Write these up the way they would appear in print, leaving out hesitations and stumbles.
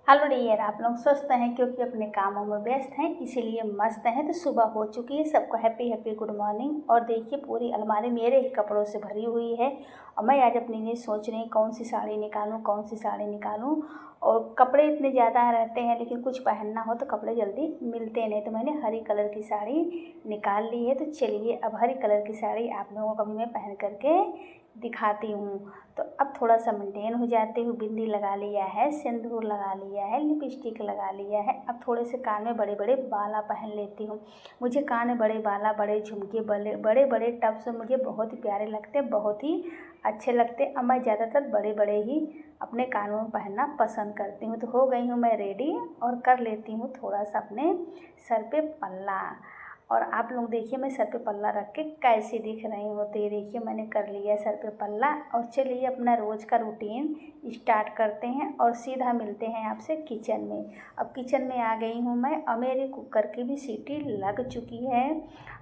Hello dear, आप लोग स्वस्थ हैं क्योंकि अपने कामों में व्यस्त हैं, इसीलिए मस्त हैं। तो सुबह हो चुकी है, सबको हैप्पी हैप्पी गुड मॉर्निंग। और देखिए पूरी अलमारी मेरे ही कपड़ों से भरी हुई है। और मैं आज अपने लिए सोच रही कौन सी साड़ी निकालूं, कौन सी साड़ी निकालूं। और कपड़े इतने ज़्यादा रहते हैं लेकिन कुछ पहनना हो तो कपड़े जल्दी मिलते नहीं। तो मैंने हरी कलर की साड़ी निकाल ली है। तो चलिए अब हरी कलर की साड़ी आप लोगों को भी मैं पहन करके दिखाती हूँ। तो अब थोड़ा सा मेंटेन हो जाती हूँ। बिंदी लगा लिया है, सिंदूर लगा लिया है, लिपस्टिक लगा लिया है। अब थोड़े से कान में बड़े बड़े बाला पहन लेती हूँ। मुझे कान में बड़े बाला, बड़े झुमके, बड़े बड़े टप्स मुझे बहुत ही प्यारे लगते हैं, बहुत ही अच्छे लगते हैं। अब मैं ज़्यादातर बड़े बड़े ही अपने कानों में पहनना पसंद करती हूँ। तो हो गई हूँ मैं रेडी और कर लेती हूँ थोड़ा सा अपने सर पे पल्ला। और आप लोग देखिए मैं सर पे पल्ला रख के कैसी दिख रही हूँ। तो ये देखिए मैंने कर लिया सर पे पल्ला। और चलिए अपना रोज़ का रूटीन स्टार्ट करते हैं और सीधा मिलते हैं आपसे किचन में। अब किचन में आ गई हूँ मैं और मेरे कुकर की भी सीटी लग चुकी है।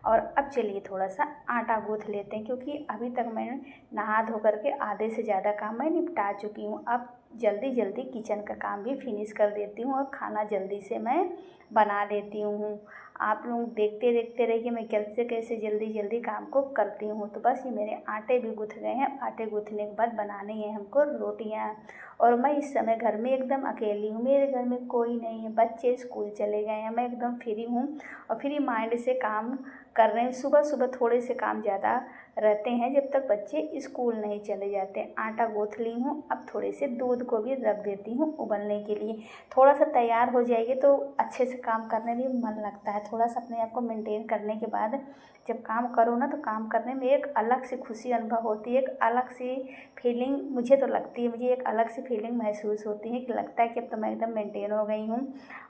और अब चलिए थोड़ा सा आटा गूँथ लेते हैं क्योंकि अभी तक मैं नहा धो करके आधे से ज़्यादा काम मैं निपटा चुकी हूँ। अब जल्दी जल्दी किचन का काम भी फिनिश कर देती हूँ और खाना जल्दी से मैं बना लेती हूँ। आप लोग देखते देखते रहिए मैं कैसे कैसे जल्दी जल्दी काम को करती हूँ। तो बस ये मेरे आटे भी गूँथ गए हैं। आटे गूँथने के बाद बनानी है हमको रोटियाँ। और मैं इस समय घर में एकदम अकेली हूँ, मेरे घर में कोई नहीं है, बच्चे स्कूल चले गए हैं, मैं एकदम फ्री हूँ और फ्री माइंड से काम कर रहे हैं। सुबह सुबह थोड़े से काम ज़्यादा रहते हैं जब तक बच्चे स्कूल नहीं चले जाते। आटा गूँथ ली हूँ। अब थोड़े से दूध को भी रख देती हूँ उबलने के लिए। थोड़ा सा तैयार हो जाएगी तो अच्छे से काम करने में मन लगता है। थोड़ा सा अपने आप को मेंटेन करने के बाद जब काम करो ना तो काम करने में एक अलग सी खुशी अनुभव होती है, एक अलग सी फीलिंग मुझे तो लगती है। मुझे एक अलग सी फीलिंग महसूस होती है कि लगता है कि अब तो मैं एकदम मेंटेन हो गई हूँ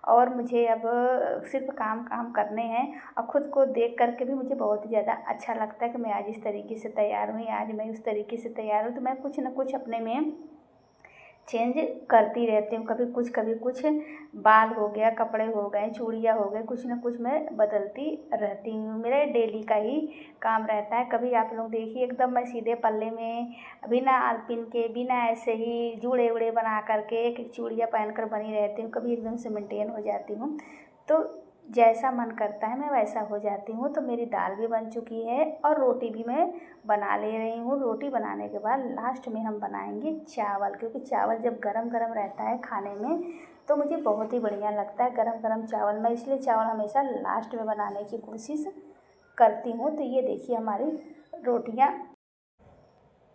और मुझे अब सिर्फ काम काम करने हैं। और ख़ुद को देख करके भी मुझे बहुत ही ज़्यादा अच्छा लगता है कि मैं आज इस तरीके से तैयार हुई, आज मैं उस तरीके से तैयार हूँ। तो मैं कुछ ना कुछ अपने में चेंज करती रहती हूँ, कभी कुछ बाल हो गया, कपड़े हो गए, चूड़ियाँ हो गए, कुछ ना कुछ मैं बदलती रहती हूँ। मेरा डेली का ही काम रहता है। कभी आप लोग देखिए एकदम मैं सीधे पल्ले में बिना आलपिन के, बिना ऐसे ही जूड़े उड़े बना करके एक एक चूड़ियाँ पहन कर बनी रहती हूँ, कभी एकदम से मेंटेन हो जाती हूँ। तो जैसा मन करता है मैं वैसा हो जाती हूँ। तो मेरी दाल भी बन चुकी है और रोटी भी मैं बना ले रही हूँ। रोटी बनाने के बाद लास्ट में हम बनाएंगे चावल, क्योंकि चावल जब गरम गरम रहता है खाने में तो मुझे बहुत ही बढ़िया लगता है गरम गरम चावल। मैं इसलिए चावल हमेशा लास्ट में बनाने की कोशिश करती हूँ। तो ये देखिए हमारी रोटियाँ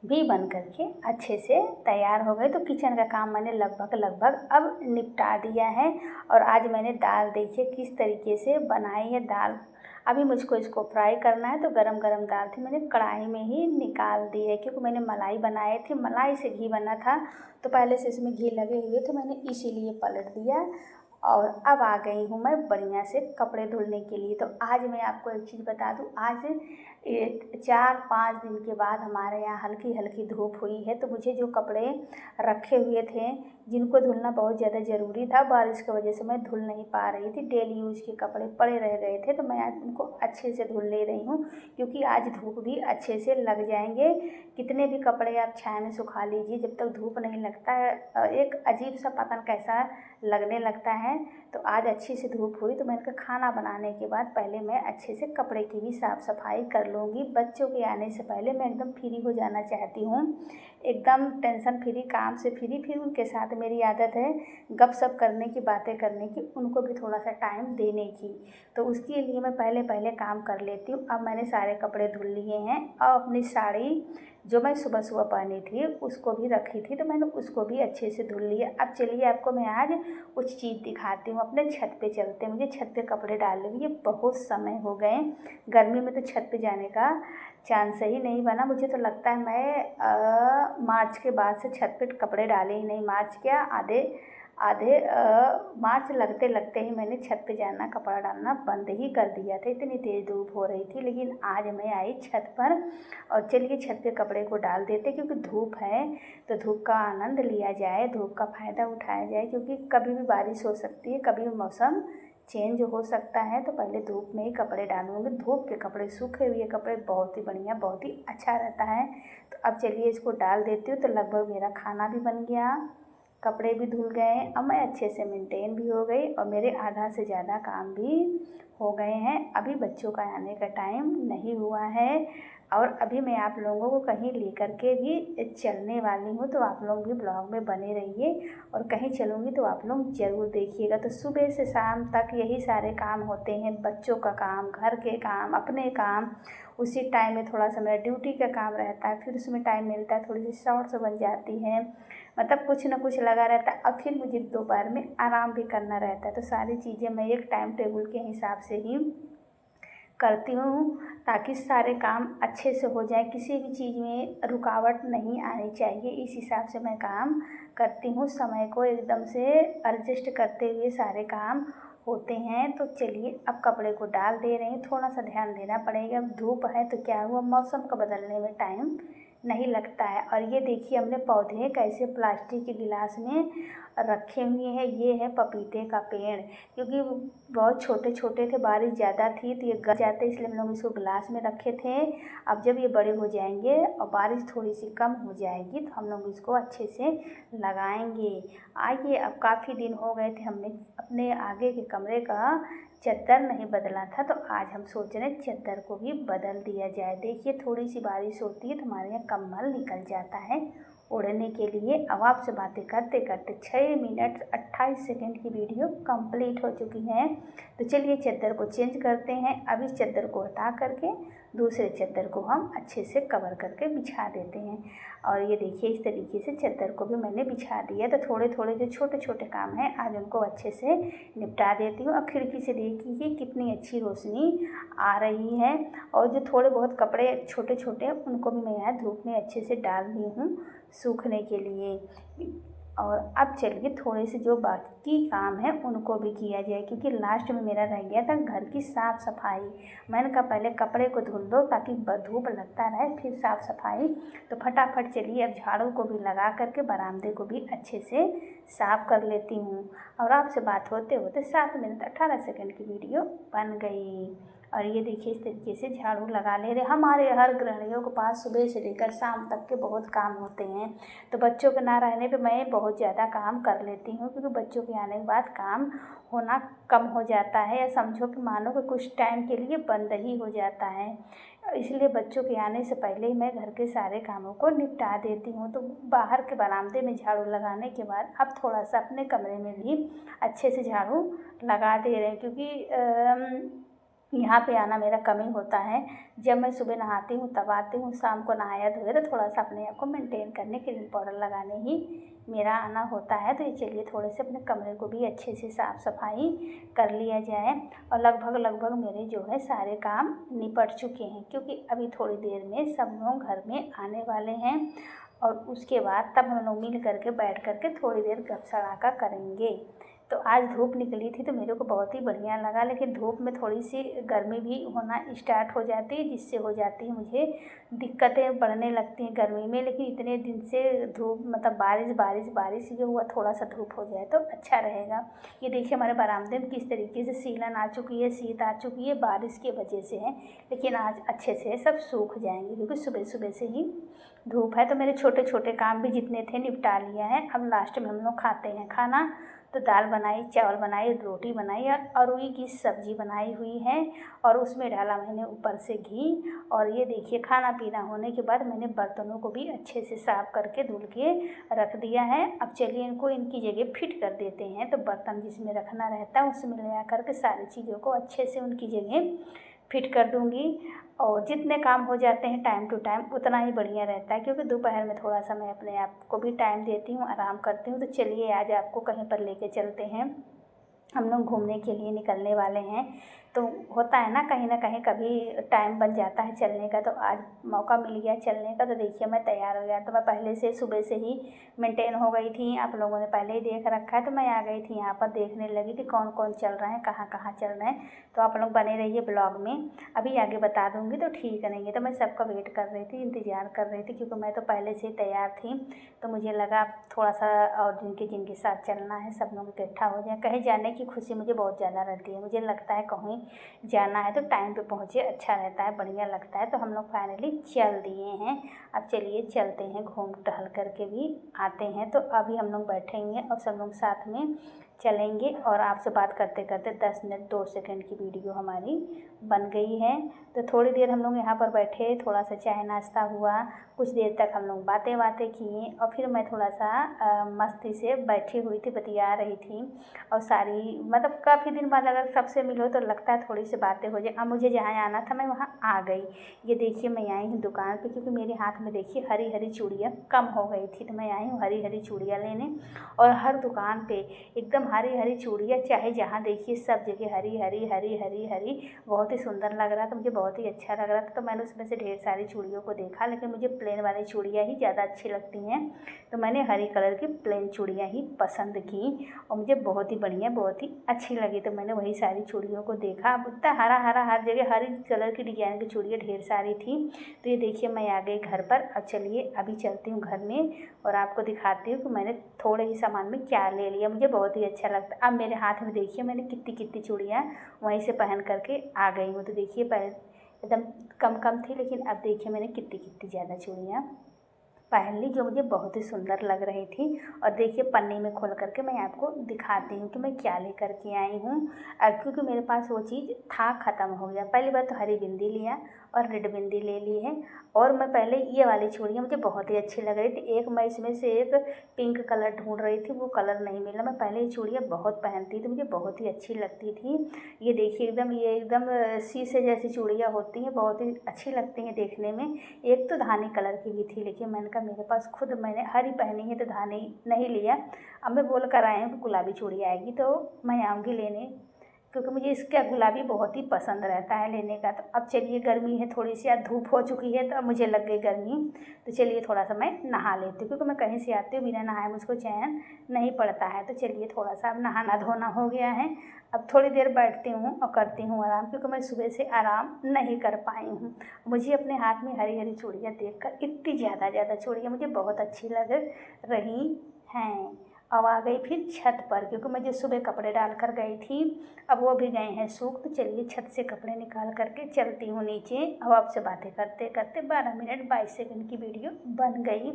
भी बन करके अच्छे से तैयार हो गए। तो किचन का काम मैंने लगभग अब निपटा दिया है। और आज मैंने दाल देखिए किस तरीके से बनाई है दाल। अभी मुझको इसको फ्राई करना है। तो गरम गरम दाल थी, मैंने कढ़ाई में ही निकाल दी है क्योंकि मैंने मलाई बनाए थे, मलाई से घी बना था तो पहले से इसमें घी लगे हुए थे, मैंने इसीलिए पलट दिया। और अब आ गई हूँ मैं बढ़िया से कपड़े धुलने के लिए। तो आज मैं आपको एक चीज़ बता दूँ, आज 4-5 दिन के बाद हमारे यहाँ हल्की हल्की धूप हुई है। तो मुझे जो कपड़े रखे हुए थे जिनको धुलना बहुत ज़्यादा ज़रूरी था, बारिश की वजह से मैं धुल नहीं पा रही थी, डेली यूज़ के कपड़े पड़े रह गए थे। तो मैं आज उनको अच्छे से धुल ले रही हूँ क्योंकि आज धूप भी अच्छे से लग जाएंगे। कितने भी कपड़े आप छाया में सुखा लीजिए, जब तक धूप नहीं लगता है एक अजीब सा पता कैसा लगने लगता है। तो आज अच्छी से धूप हुई तो मैंने कहा खाना बनाने के बाद पहले मैं अच्छे से कपड़े की भी साफ़ सफाई कर लूँगी। बच्चों के आने से पहले मैं एकदम फ्री हो जाना चाहती हूँ, एकदम टेंशन फ्री, काम से फ्री। फिर उनके साथ मेरी आदत है गप सप करने की, बातें करने की, उनको भी थोड़ा सा टाइम देने की। तो उसके लिए मैं पहले पहले काम कर लेती हूँ। अब मैंने सारे कपड़े धुल लिए हैं और अपनी साड़ी जो मैं सुबह सुबह पहनी थी उसको भी रखी थी तो मैंने उसको भी अच्छे से धुल लिया। अब चलिए आपको मैं आज कुछ चीज़ दिखाती हूँ। अपने छत पे चलते हैं, मुझे छत पे कपड़े डाले हुए बहुत समय हो गए। गर्मी में तो छत पे जाने का चांस ही नहीं बना। मुझे तो लगता है मैं मार्च के बाद से छत पे कपड़े डाले ही नहीं। मार्च क्या, आधे मार्च लगते लगते ही मैंने छत पे जाना, कपड़ा डालना बंद ही कर दिया था, इतनी तेज़ धूप हो रही थी। लेकिन आज मैं आई छत पर और चलिए छत पे कपड़े को डाल देते क्योंकि धूप है तो धूप का आनंद लिया जाए, धूप का फ़ायदा उठाया जाए क्योंकि कभी भी बारिश हो सकती है, कभी भी मौसम चेंज हो सकता है। तो पहले धूप में ही कपड़े डालूँगी। धूप के कपड़े, सूखे हुए कपड़े बहुत ही बढ़िया, बहुत ही अच्छा रहता है। तो अब चलिए इसको डाल देती हूँ। तो लगभग मेरा खाना भी बन गया कपड़े भी धुल गए हैं। अब मैं अच्छे से मेंटेन भी हो गई और मेरे आधा से ज़्यादा काम भी हो गए हैं। अभी बच्चों का आने का टाइम नहीं हुआ है और अभी मैं आप लोगों को कहीं लेकर के भी चलने वाली हूँ, तो आप लोग भी ब्लॉग में बने रहिए और कहीं चलूँगी तो आप लोग ज़रूर देखिएगा। तो सुबह से शाम तक यही सारे काम होते हैं, बच्चों का काम, घर के काम, अपने काम। उसी टाइम में थोड़ा सा मेरा ड्यूटी का काम रहता है, फिर उसमें टाइम मिलता है, थोड़ी सी शॉर्ट्स बन जाती है, मतलब कुछ ना कुछ लगा रहता है। अब फिर मुझे दोपहर में आराम भी करना रहता है। तो सारी चीज़ें मैं एक टाइम टेबल के हिसाब से ही करती हूँ ताकि सारे काम अच्छे से हो जाए, किसी भी चीज़ में रुकावट नहीं आनी चाहिए। इस हिसाब से मैं काम करती हूँ, समय को एकदम से एडजस्ट करते हुए सारे काम होते हैं। तो चलिए अब कपड़े को डाल दे रहे हैं, थोड़ा सा ध्यान देना पड़ेगा। धूप है तो क्या हुआ, मौसम का बदलने में टाइम नहीं लगता है। और ये देखिए हमने पौधे कैसे प्लास्टिक के गिलास में रखे हुए हैं। ये है पपीते का पेड़, क्योंकि बहुत छोटे छोटे थे, बारिश ज़्यादा थी तो ये गिर जाते, इसलिए हम लोग इसको गिलास में रखे थे। अब जब ये बड़े हो जाएंगे और बारिश थोड़ी सी कम हो जाएगी तो हम लोग इसको अच्छे से लगाएंगे। आइए, अब काफ़ी दिन हो गए थे हमने अपने आगे के कमरे का चद्दर नहीं बदला था, तो आज हम सोच रहे हैं चद्दर को भी बदल दिया जाए। देखिए थोड़ी सी बारिश होती है तो हमारे यहाँ कम्बल निकल जाता है उड़ने के लिए। अब आपसे बातें करते करते 6 मिनट 28 सेकंड की वीडियो कंप्लीट हो चुकी है। तो चलिए चद्दर को चेंज करते हैं। अब इस चद्दर को हटा करके दूसरे चद्दर को हम अच्छे से कवर करके बिछा देते हैं। और ये देखिए इस तरीके से चद्दर को भी मैंने बिछा दिया। तो थोड़े थोड़े जो छोटे छोटे काम हैं आज उनको अच्छे से निपटा देती हूँ। अब खिड़की से देखिए कितनी अच्छी रोशनी आ रही है। और जो थोड़े बहुत कपड़े छोटे छोटे उनको भी मैं यहाँ धूप में अच्छे से डाल दी हूँ सूखने के लिए। और अब चलिए थोड़े से जो बाकी काम है उनको भी किया जाए, क्योंकि लास्ट में मेरा रह गया था घर की साफ़ सफाई। मैंने कहा पहले कपड़े को धुल दो ताकि धूप लगता रहे, फिर साफ़ सफाई। तो फटाफट चलिए अब झाड़ू को भी लगा करके बरामदे को भी अच्छे से साफ़ कर लेती हूँ। और आपसे बात होते होते 7 मिनट 18 सेकंड की वीडियो बन गई। और ये देखिए इस तरीके से झाड़ू लगा ले रहे। हमारे हर गृहिणियों के पास सुबह से लेकर शाम तक के बहुत काम होते हैं। तो बच्चों के ना रहने पे मैं बहुत ज़्यादा काम कर लेती हूँ, क्योंकि बच्चों के आने के बाद काम होना कम हो जाता है, या समझो कि मानो कि कुछ टाइम के लिए बंद ही हो जाता है। इसलिए बच्चों के आने से पहले ही मैं घर के सारे कामों को निपटा देती हूँ। तो बाहर के बरामदे में झाड़ू लगाने के बाद अब थोड़ा सा अपने कमरे में भी अच्छे से झाड़ू लगा दे रहे हैं, क्योंकि यहाँ पे आना मेरा कम ही होता है। जब मैं सुबह नहाती हूँ तब आती हूँ, शाम को नहाया धोया तो थोड़ा सा अपने आप को मेंटेन करने क्रीम पाउडर लगाने ही मेरा आना होता है। तो ये चलिए थोड़े से अपने कमरे को भी अच्छे से साफ़ सफाई कर लिया जाए। और लगभग मेरे जो है सारे काम निपट चुके हैं, क्योंकि अभी थोड़ी देर में सब लोग घर में आने वाले हैं और उसके बाद तब हम लोग मिल करके बैठ करके थोड़ी देर गपशप करेंगे। तो आज धूप निकली थी तो मेरे को बहुत ही बढ़िया लगा, लेकिन धूप में थोड़ी सी गर्मी भी होना स्टार्ट हो जाती है, जिससे हो जाती है मुझे दिक्कतें बढ़ने लगती हैं गर्मी में। लेकिन इतने दिन से धूप मतलब बारिश ये हुआ, थोड़ा सा धूप हो जाए तो अच्छा रहेगा। ये देखिए हमारे बरामदे में किस तरीके से सीलन आ चुकी है, शीत आ चुकी है, बारिश की वजह से है। लेकिन आज अच्छे से सब सूख जाएंगे, क्योंकि सुबह सुबह से ही धूप है। तो मेरे छोटे छोटे काम भी जितने थे निपटा लिया है। अब लास्ट में हम लोग खाते हैं खाना। तो दाल बनाई, चावल बनाई, रोटी बनाई और अरुई की सब्ज़ी बनाई हुई है, और उसमें डाला मैंने ऊपर से घी। और ये देखिए खाना पीना होने के बाद मैंने बर्तनों को भी अच्छे से साफ़ करके धुल के रख दिया है। अब चलिए इनको इनकी जगह फिट कर देते हैं। तो बर्तन जिसमें रखना रहता है उसमें ले आकर के सारी चीज़ों को अच्छे से उनकी जगह फिट कर दूँगी। और जितने काम हो जाते हैं टाइम टू टाइम उतना ही बढ़िया रहता है, क्योंकि दोपहर में थोड़ा सा मैं अपने आप को भी टाइम देती हूँ, आराम करती हूँ। तो चलिए आज आपको कहीं पर लेके चलते हैं। हम लोग घूमने के लिए निकलने वाले हैं। तो होता है ना कहीं कभी टाइम बन जाता है चलने का, तो आज मौका मिल गया चलने का। तो देखिए मैं तैयार हो गया, तो मैं पहले से सुबह से ही मेंटेन हो गई थी, आप लोगों ने पहले ही देख रखा है। तो मैं आ गई थी यहाँ पर, देखने लगी थी कौन कौन चल रहे हैं, कहाँ कहाँ चल रहे हैं। तो आप लोग बने रहिए ब्लॉग में, अभी आगे बता दूँगी तो ठीक नहीं है। तो मैं सबका वेट कर रही थी, इंतज़ार कर रही थी, क्योंकि मैं तो पहले से ही तैयार थी। तो मुझे लगा थोड़ा सा और जिनके साथ चलना है सब लोग इकट्ठा हो जाए। कहीं जाने की खुशी मुझे बहुत ज़्यादा रहती है, मुझे लगता है कहीं जाना है तो टाइम पे पहुँचे, अच्छा रहता है, बढ़िया लगता है। तो हम लोग फाइनली चल दिए हैं। अब चलिए चलते हैं, घूम टहल करके भी आते हैं। तो अभी हम लोग बैठेंगे और सब लोग साथ में चलेंगे और आपसे बात करते करते 10 मिनट 2 सेकंड की वीडियो हमारी बन गई है। तो थोड़ी देर हम लोग यहाँ पर बैठे, थोड़ा सा चाय नाश्ता हुआ, कुछ देर तक हम लोग बातें किए और फिर मैं थोड़ा सा मस्ती से बैठी हुई थी, बतिया रही थी। और सारी मतलब काफ़ी दिन बाद अगर सबसे मिलो तो लगता है थोड़ी सी बातें हो जाए। अब मुझे जहाँ आना था मैं वहाँ आ गई। ये देखिए मैं आई हूँ दुकान पे, क्योंकि मेरे हाथ में देखिए हरी हरी चूड़ियाँ कम हो गई थी, तो मैं आई हूँ हरी हरी चूड़ियाँ लेने। और हर दुकान पे एकदम हरी हरी चूड़ियाँ, चाहे जहाँ देखिए सब जगह हरी हरी हरी हरी हरी, बहुत ही सुंदर लग रहा था, मुझे बहुत ही अच्छा लग रहा था। तो मैंने उसमें से ढेर सारी चूड़ियों को देखा, लेकिन मुझे प्लेन वाली चूड़ियाँ ही ज़्यादा अच्छी लगती हैं। तो मैंने हरी कलर की प्लेन चूड़ियाँ ही पसंद की और मुझे बहुत ही बढ़िया, बहुत ही अच्छी लगी। तो मैंने वही सारी चूड़ियों को देखा। अब इतना हरा हरा हर जगह हरी कलर की डिजाइन की चूड़ियाँ ढेर सारी थी। तो ये देखिए मैं आ गई घर पर। अब चलिए अभी चलती हूँ घर में और आपको दिखाती हूँ कि मैंने थोड़े ही सामान में क्या ले लिया, मुझे बहुत ही अच्छा लगता है। अब मेरे हाथ में देखिए मैंने कितनी कितनी चूड़ियाँ वहीं से पहन करके आ गई हूँ। तो देखिए पहले एकदम कम कम थी, लेकिन अब देखिए मैंने कितनी कितनी ज़्यादा चूड़ियाँ पहन ली, जो मुझे बहुत ही सुंदर लग रही थी। और देखिए पन्नी में खोल करके मैं आपको दिखाती हूँ कि मैं क्या लेकर के आई हूँ। क्योंकि मेरे पास वो चीज़ था, ख़त्म हो गया। पहली बार तो हरी बिंदी लिया और रेड बिंदी ले ली है। और मैं पहले ये वाली चूड़ियाँ मुझे बहुत ही अच्छी लग रही थी। एक मैं इसमें से एक पिंक कलर ढूंढ रही थी, वो कलर नहीं मिला। मैं पहले ये चूड़ियाँ बहुत पहनती थी, मुझे बहुत ही अच्छी लगती थी। ये देखिए एकदम ये एकदम शीशे जैसी चूड़ियाँ होती हैं, बहुत ही अच्छी लगती हैं देखने में। एक तो धानी कलर की भी थी, लेकिन मैंने कहा मेरे पास खुद मैंने हरी पहनी है तो धानी नहीं लिया। अब मैं बोल कर आई हूँ कि गुलाबी चूड़ी आएगी तो मैं आऊँगी लेने, क्योंकि मुझे इसका गुलाबी बहुत ही पसंद रहता है लेने का। तो अब चलिए गर्मी है थोड़ी सी, आज धूप हो चुकी है तो अब मुझे लग गई गर्मी। तो चलिए थोड़ा सा मैं नहा लेती हूँ, क्योंकि मैं कहीं से आती हूँ बिना नहाए मुझको चैन नहीं पड़ता है। तो चलिए थोड़ा सा अब नहाना धोना हो गया है। अब थोड़ी देर बैठती हूँ और करती हूँ आराम, क्योंकि मैं सुबह से आराम नहीं कर पाई हूँ। मुझे अपने हाथ में हरी हरी चूड़ियाँ देखकर इतनी ज़्यादा चूड़ियाँ मुझे बहुत अच्छी लग रही हैं। अब आ गई फिर छत पर, क्योंकि मैं जो सुबह कपड़े डाल कर गई थी अब वो भी गए हैं सूख। तो चलिए छत से कपड़े निकाल करके चलती हूँ नीचे। अब आपसे बातें करते करते 12 मिनट 22 सेकंड की वीडियो बन गई।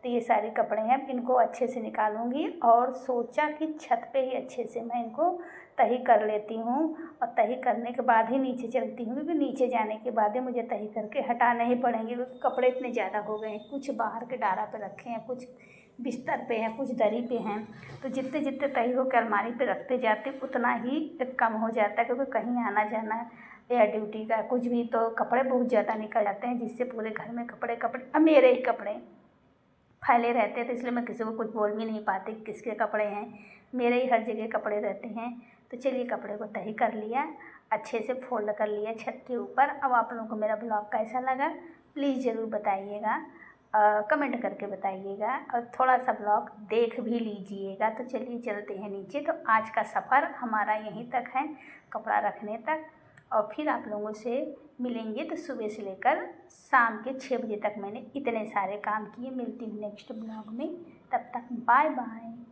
तो ये सारे कपड़े हैं, अब इनको अच्छे से निकालूंगी और सोचा कि छत पे ही अच्छे से मैं इनको तही कर लेती हूँ। और तही करने के बाद ही नीचे चलती हूँ, क्योंकि नीचे जाने के बाद ही मुझे तही करके हटाने ही पड़ेंगे, क्योंकि कपड़े इतने ज़्यादा हो गए हैं। कुछ बाहर के डारा पे रखे हैं, कुछ बिस्तर पे हैं, कुछ दरी पे हैं। तो जितने जितने तय होकर अलमारी पे रखते जाते उतना ही कम हो जाता है, क्योंकि कहीं आना जाना या ड्यूटी का कुछ भी, तो कपड़े बहुत ज़्यादा निकल जाते हैं, जिससे पूरे घर में कपड़े अब मेरे ही कपड़े फैले रहते हैं। तो इसलिए मैं किसी को कुछ बोल भी नहीं पाती किसके कपड़े हैं, मेरे ही हर जगह कपड़े रहते हैं। तो चलिए कपड़े को तय कर लिया, अच्छे से फोल्ड कर लिया छत के ऊपर। अब आप लोगों को मेरा ब्लॉग कैसा लगा प्लीज़ ज़रूर बताइएगा, कमेंट करके बताइएगा और थोड़ा सा ब्लॉग देख भी लीजिएगा। तो चलिए चलते हैं नीचे। तो आज का सफ़र हमारा यहीं तक है, कपड़ा रखने तक, और फिर आप लोगों से मिलेंगे। तो सुबह से लेकर शाम के 6 बजे तक मैंने इतने सारे काम किए। मिलती हूँ नेक्स्ट ब्लॉग में, तब तक बाय बाय।